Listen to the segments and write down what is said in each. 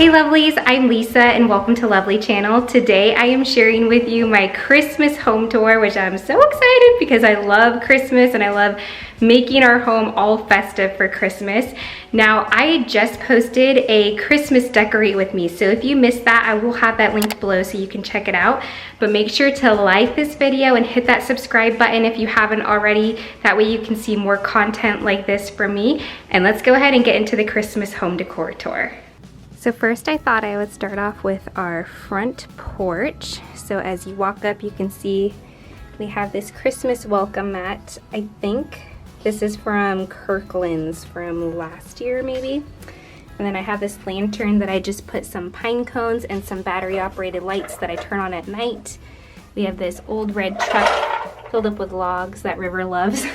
Hey lovelies, I'm Lisa and welcome to Lovely channel. Today I am sharing with you my Christmas home tour, which I'm so excited because I love Christmas and I love making our home all festive for Christmas. Now I just posted a Christmas decorate with me, so if you missed that, I will have that linked below so you can check it out. But make sure to like this video and hit that subscribe button if you haven't already. That way you can see more content like this from me. And let's go ahead and get into the Christmas home decor tour. So first I thought I would start off with our front porch. So as you walk up, you can see we have this Christmas welcome mat. I think this is from Kirkland's from last year maybe. And then I have this lantern that I just put some pine cones and some battery operated lights that I turn on at night. We have this old red truck filled up with logs that River loves.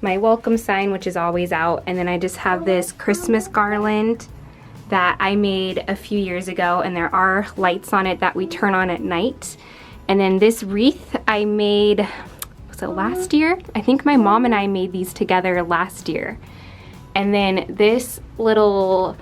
My welcome sign, which is always out. And then I just have this Christmas garland that I made a few years ago, and there are lights on it that we turn on at night. And then this wreath I made, was it last year? I think my mom and I made these together last year. And then this little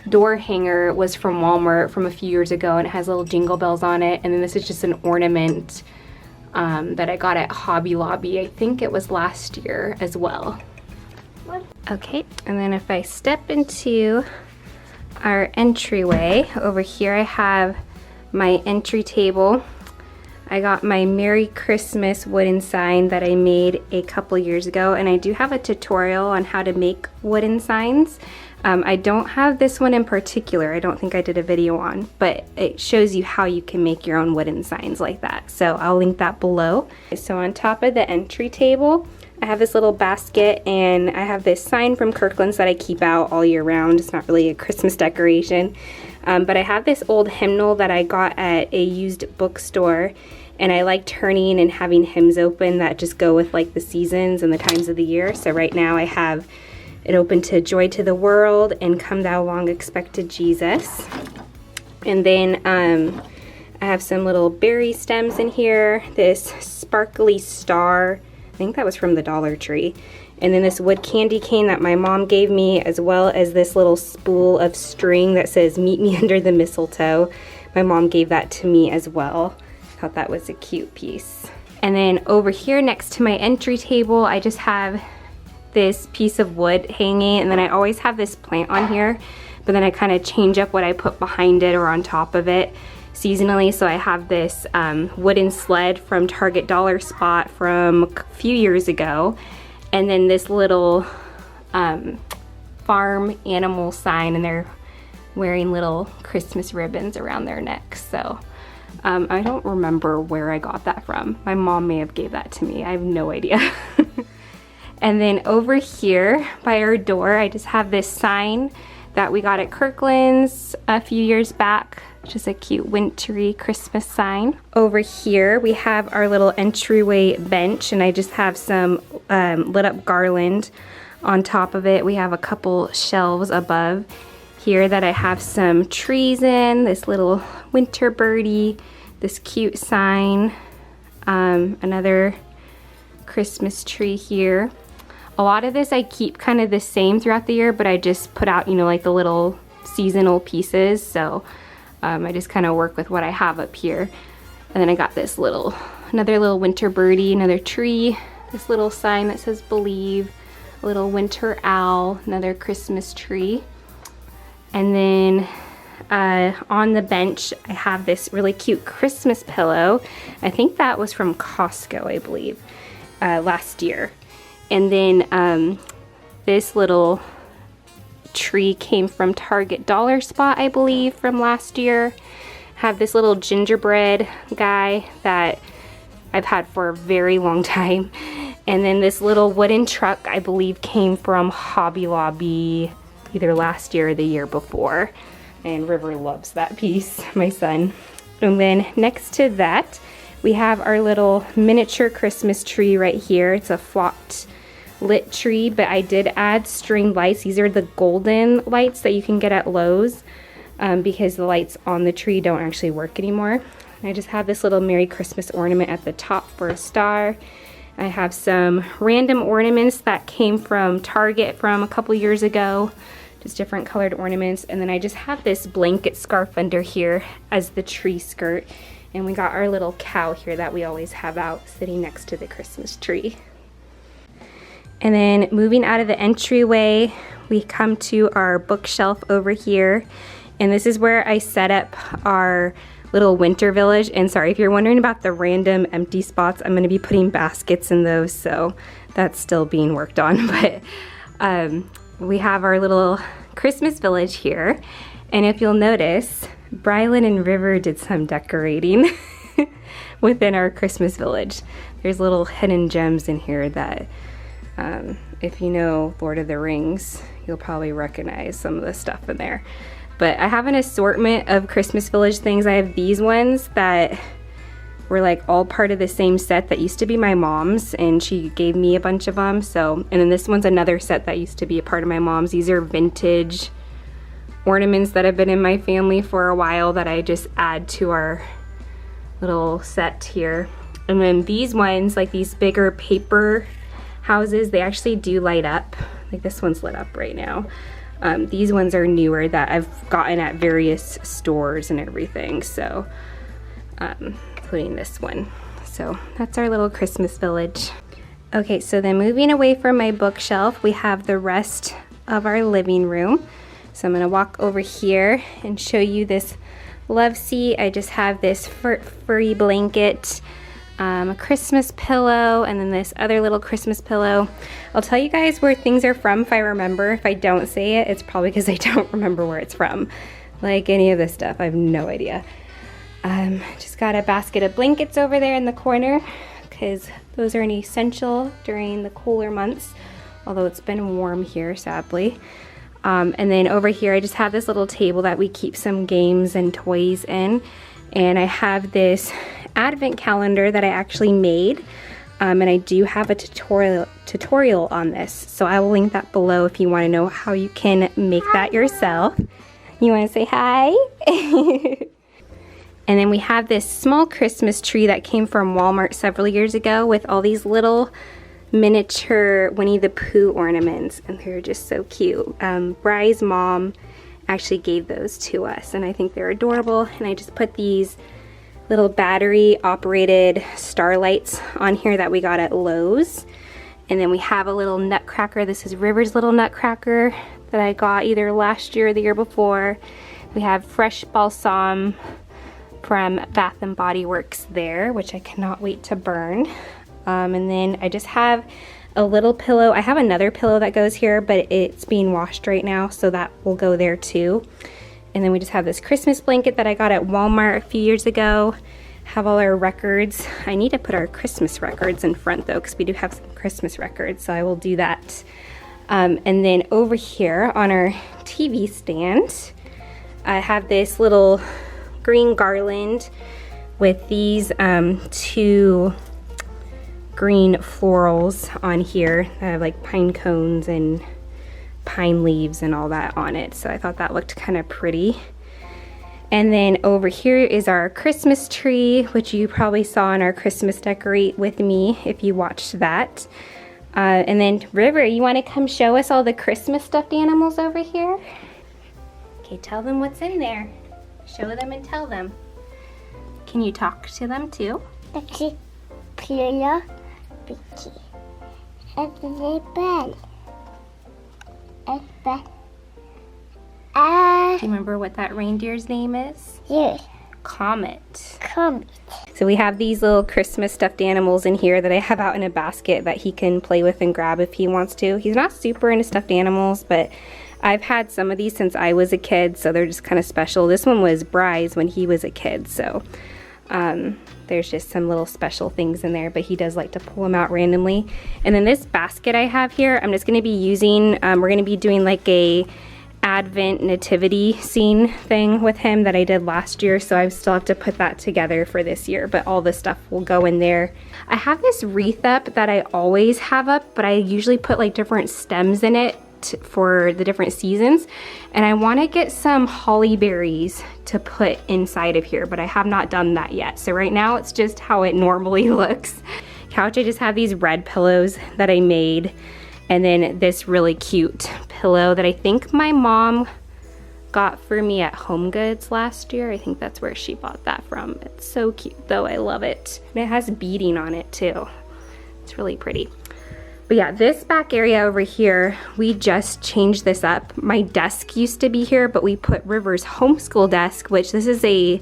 door hanger was from Walmart from a few years ago, and it has little jingle bells on it. And then this is just an ornament that I got at Hobby Lobby. I think it was last year as well. Okay, and then if I step into our entryway, over here I have my entry table. I got my Merry Christmas wooden sign that I made a couple years ago, and I do have a tutorial on how to make wooden signs. I don't have this one in particular, I don't think I did a video on, but it shows you how you can make your own wooden signs like that. So I'll link that below. So on top of the entry table, I have this little basket, and I have this sign from Kirkland's that I keep out all year round. It's not really a Christmas decoration, but I have this old hymnal that I got at a used bookstore, and I like turning and having hymns open that just go with like the seasons and the times of the year. So right now I have it open to Joy to the World and Come Thou Long Expected Jesus. And then I have some little berry stems in here, this sparkly star, I think that was from the Dollar Tree. And then this wood candy cane that my mom gave me, as well as this little spool of string that says "Meet me under the mistletoe." My mom gave that to me as well. I thought that was a cute piece. And then over here next to my entry table, I just have this piece of wood hanging, and then I always have this plant on here, but then I kind of change up what I put behind it or on top of it seasonally. So I have this wooden sled from Target Dollar Spot from a few years ago, and then this little farm animal sign, and they're wearing little Christmas ribbons around their necks. So I don't remember where I got that from. My mom may have gave that to me, I have no idea. And then over here by our door, I just have this sign that we got at Kirkland's a few years back. Just a cute wintry Christmas sign. Over here we have our little entryway bench, and I just have some lit up garland on top of it. We have a couple shelves above here that I have some trees in, this little winter birdie, this cute sign, another Christmas tree here. A lot of this I keep kind of the same throughout the year, but I just put out, you know, like the little seasonal pieces. So I just kind of work with what I have up here. And then I got this another little winter birdie, another tree, this little sign that says Believe, a little winter owl, another Christmas tree. And then on the bench, I have this really cute Christmas pillow. I think that was from Costco, I believe, last year. And then this little tree came from Target Dollar Spot, I believe, from last year. Have this little gingerbread guy that I've had for a very long time. And then this little wooden truck, I believe, came from Hobby Lobby either last year or the year before. And River loves that piece, my son. And then next to that, we have our little miniature Christmas tree right here. It's a flocked lit tree, but I did add string lights. These are the golden lights that you can get at Lowe's because the lights on the tree don't actually work anymore. I just have this little Merry Christmas ornament at the top for a star. I have some random ornaments that came from Target from a couple years ago. just different colored ornaments. And then I just have this blanket scarf under here as the tree skirt. And we got our little cow here that we always have out sitting next to the Christmas tree. And then moving out of the entryway, we come to our bookshelf over here. And this is where I set up our little winter village. And sorry, if you're wondering about the random empty spots, I'm gonna be putting baskets in those, so that's still being worked on. But we have our little Christmas village here. And if you'll notice, Brylan and River did some decorating within our Christmas village. There's little hidden gems in here that if you know Lord of the Rings, you'll probably recognize some of the stuff in there. But I have an assortment of Christmas village things. I have these ones that were like all part of the same set that used to be my mom's, and she gave me a bunch of them. So, and then this one's another set that used to be a part of my mom's. These are vintage ornaments that have been in my family for a while that I just add to our little set here. And then these ones, like these bigger paper houses, they actually do light up. Like this one's lit up right now. These ones are newer that I've gotten at various stores and everything, so including this one. So that's our little Christmas village. Okay, so then moving away from my bookshelf, we have the rest of our living room. So I'm gonna walk over here and show you this love seat. I just have this furry blanket, a Christmas pillow, and then this other little Christmas pillow. I'll tell you guys where things are from if I remember. If I don't say it, it's probably because I don't remember where it's from. Like any of this stuff, I have no idea. Just got a basket of blankets over there in the corner because those are an essential during the cooler months, although it's been warm here, sadly. And then over here, I just have this little table that we keep some games and toys in. And I have this advent calendar that I actually made. And I do have a tutorial on this. So I will link that below if you want to know how you can make that yourself. You want to say hi? And then we have this small Christmas tree that came from Walmart several years ago with all these little miniature Winnie the Pooh ornaments, and they're just so cute. Bry's mom actually gave those to us, and I think they're adorable. And I just put these little battery operated starlights on here that we got at Lowe's. And then we have a little nutcracker. This is River's little nutcracker that I got either last year or the year before. We have fresh balsam from Bath and Body Works there, which I cannot wait to burn. And then I just have a little pillow. I have another pillow that goes here, but it's being washed right now, so that will go there too. And then we just have this Christmas blanket that I got at Walmart a few years ago. Have all our records. I need to put our Christmas records in front though, because we do have some Christmas records, so I will do that. And then over here on our TV stand, I have this little green garland with these two green florals on here. I have like pine cones and pine leaves and all that on it, so I thought that looked kind of pretty. And then over here is our Christmas tree, which you probably saw in our Christmas Decorate with Me if you watched that. And then River, you want to come show us all the Christmas stuffed animals over here? Okay, tell them what's in there. Show them and tell them. Can you talk to them too? Okay, Pia, Vicky, and the bed. Do you remember what that reindeer's name is? Yes. Comet. Comet. So we have these little Christmas stuffed animals in here that I have out in a basket that he can play with and grab if he wants to. He's not super into stuffed animals, but I've had some of these since I was a kid, so they're just kind of special. This one was Bry's when he was a kid, so there's just some little special things in there, but he does like to pull them out randomly. And then this basket I have here, I'm just going to be using, we're going to be doing like a Advent nativity scene thing with him that I did last year, so I still have to put that together for this year, but all this stuff will go in there. I have this wreath up that I always have up, but I usually put like different stems in it for the different seasons, and I want to get some holly berries to put inside of here, but I have not done that yet. So right now it's just how it normally looks. Couch, I just have these red pillows that I made, And then this really cute pillow that I think my mom got for me at Home Goods last year. I think that's where she bought that from. It's so cute though, I love it. And it has beading on it too. It's really pretty. But yeah, this back area over here, we just changed this up. My desk used to be here, but we put River's homeschool desk, which this is a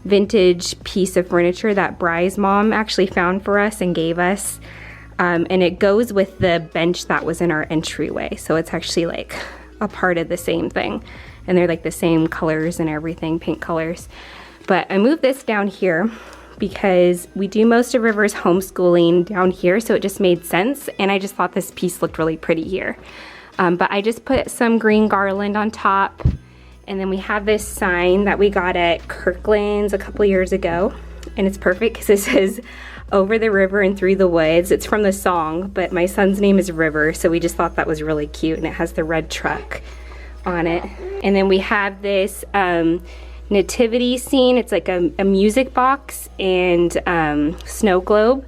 vintage piece of furniture that Bry's mom actually found for us and gave us. And it goes with the bench that was in our entryway. So it's actually like a part of the same thing. And they're like the same colors and everything, pink colors. But I moved this down here because we do most of River's homeschooling down here, so it just made sense. And I just thought this piece looked really pretty here. But I just put some green garland on top. And then we have this sign that we got at Kirkland's a couple years ago. And it's perfect because it says, "Over the river and through the woods." It's from the song, but my son's name is River, so we just thought that was really cute. And it has the red truck on it. And then we have this nativity scene. It's like a music box and snow globe.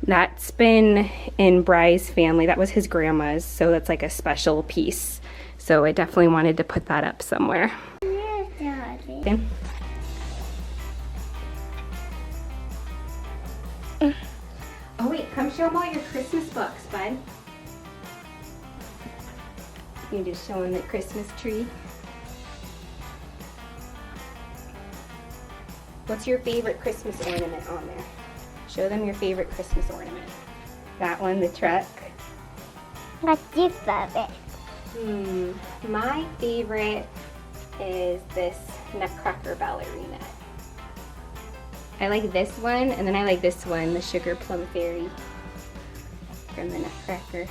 That's been in Bry's family. That was his grandma's, so that's like a special piece. So I definitely wanted to put that up somewhere. Yeah, Daddy. Okay. Oh wait, come show them all your Christmas books, bud. You just showing the Christmas tree. What's your favorite Christmas ornament on there? Show them your favorite Christmas ornament. That one, the truck. What's your favorite? My favorite is this Nutcracker ballerina. I like this one, and then I like this one, the Sugar Plum Fairy from the Nutcracker.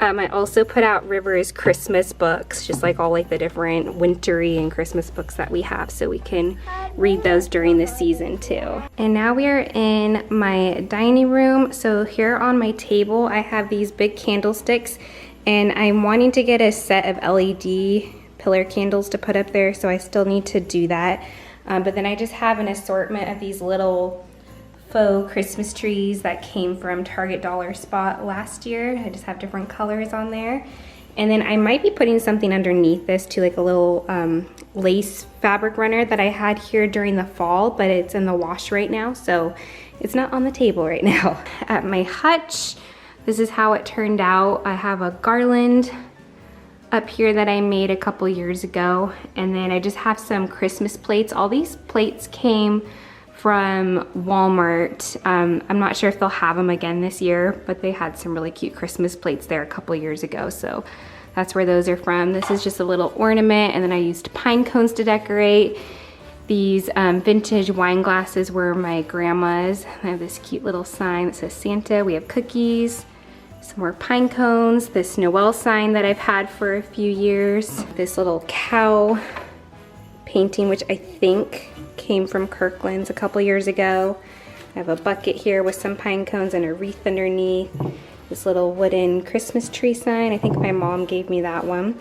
I also put out River's Christmas books, just like all like the different wintry and Christmas books that we have, so we can read those during the season too. And now we are in my dining room. So here on my table, I have these big candlesticks, and I'm wanting to get a set of LED pillar candles to put up there, so I still need to do that. But then I just have an assortment of these little faux Christmas trees that came from Target Dollar Spot last year. I just have different colors on there. And then I might be putting something underneath this too, like a little lace fabric runner that I had here during the fall, but it's in the wash right now, so it's not on the table right now. At my hutch, this is how it turned out. I have a garland up here that I made a couple years ago, and then I just have some Christmas plates. All these plates came from Walmart. I'm not sure if they'll have them again this year, but they had some really cute Christmas plates there a couple years ago, so that's where those are from. This is just a little ornament, and then I used pine cones to decorate. These vintage wine glasses were my grandma's. I have this cute little sign that says Santa. We have cookies, some more pine cones, this Noel sign that I've had for a few years, this little cow painting, which I think came from Kirkland's a couple years ago. I have a bucket here with some pine cones and a wreath underneath. This little wooden Christmas tree sign. I think my mom gave me that one.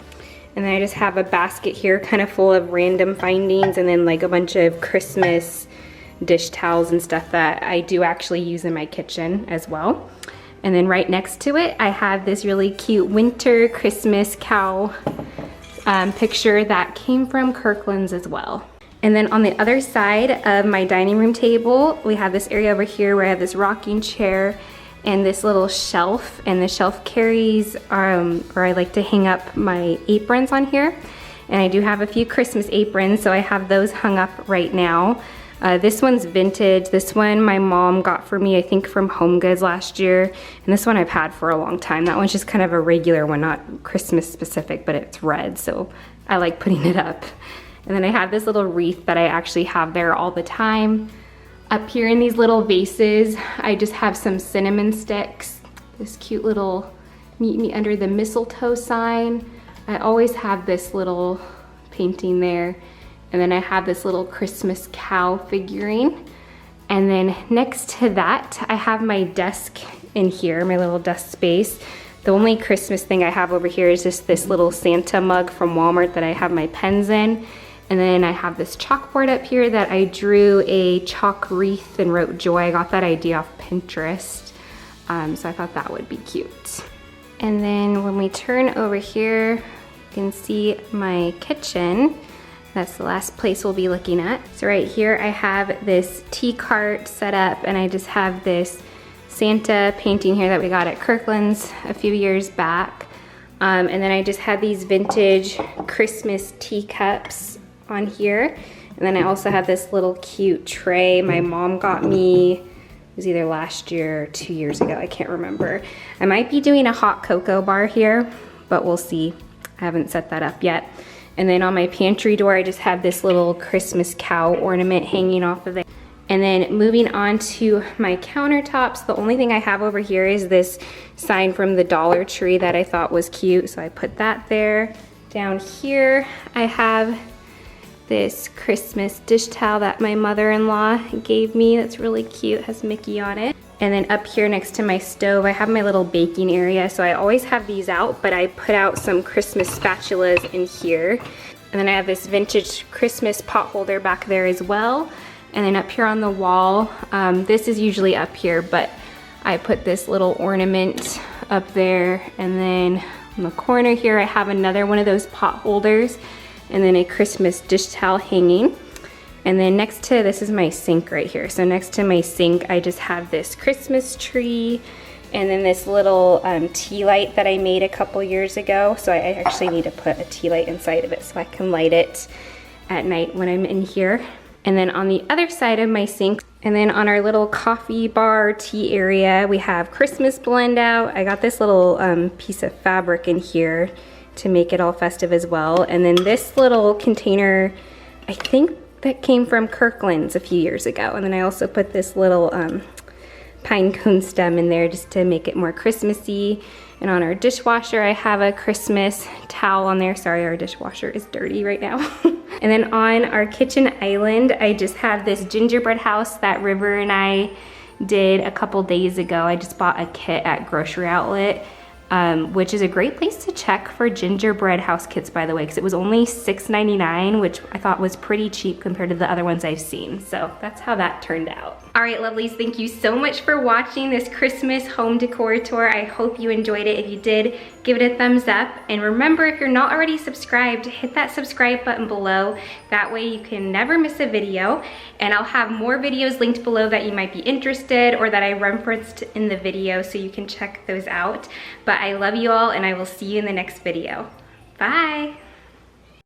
And then I just have a basket here kind of full of random findings, and then like a bunch of Christmas dish towels and stuff that I do actually use in my kitchen as well. And then right next to it, I have this really cute winter Christmas cow picture that came from Kirkland's as well. And then on the other side of my dining room table, we have this area over here where I have this rocking chair and this little shelf, and the shelf carries, where I like to hang up my aprons on here. And I do have a few Christmas aprons, so I have those hung up right now. This one's vintage. This one my mom got for me, I think from Home Goods last year. And this one I've had for a long time. That one's just kind of a regular one, not Christmas specific, but it's red, so I like putting it up. And then I have this little wreath that I actually have there all the time. Up here in these little vases, I just have some cinnamon sticks, this cute little meet me under the mistletoe sign. I always have this little painting there. And then I have this little Christmas cow figurine. And then next to that, I have my desk in here, my little desk space. The only Christmas thing I have over here is just this little Santa mug from Walmart that I have my pens in. And then I have this chalkboard up here that I drew a chalk wreath and wrote joy. I got that idea off Pinterest. So I thought that would be cute. And then when we turn over here, you can see my kitchen. That's the last place we'll be looking at. So right here I have this tea cart set up, and I just have this Santa painting here that we got at Kirkland's a few years back. And then I just have these vintage Christmas teacups on here. And then I also have this little cute tray my mom got me. It was either last year or 2 years ago, I can't remember. I might be doing a hot cocoa bar here, but we'll see. I haven't set that up yet. And then on my pantry door, I just have this little Christmas cow ornament hanging off of it. And then moving on to my countertops, the only thing I have over here is this sign from the Dollar Tree that I thought was cute, so I put that there. Down here, I have this Christmas dish towel that my mother-in-law gave me. That's really cute, it has Mickey on it. And then up here next to my stove, I have my little baking area. So I always have these out, but I put out some Christmas spatulas in here. And then I have this vintage Christmas pot holder back there as well. And then up here on the wall, this is usually up here, but I put this little ornament up there. And then in the corner here, I have another one of those pot holders, and then a Christmas dish towel hanging. And then next to, this is my sink right here. So next to my sink, I just have this Christmas tree, and then this little tea light that I made a couple years ago. So I actually need to put a tea light inside of it so I can light it at night when I'm in here. And then on the other side of my sink, and then on our little coffee bar tea area, we have Christmas blend out. I got this little piece of fabric in here to make it all festive as well. And then this little container, I think that came from Kirkland's a few years ago. And then I also put this little pine cone stem in there just to make it more Christmassy. And on our dishwasher, I have a Christmas towel on there. Sorry, our dishwasher is dirty right now. And then on our kitchen island, I just have this gingerbread house that River and I did a couple days ago. I just bought a kit at Grocery Outlet, which is a great place to check for gingerbread house kits, by the way, because it was only $6.99, which I thought was pretty cheap compared to the other ones I've seen. So that's how that turned out. All right, lovelies, thank you so much for watching this Christmas home decor tour. I hope you enjoyed it. If you did, give it a thumbs up. And remember, if you're not already subscribed, hit that subscribe button below. That way you can never miss a video. And I'll have more videos linked below that you might be interested or that I referenced in the video, so you can check those out. But I love you all, and I will see you in the next video. Bye.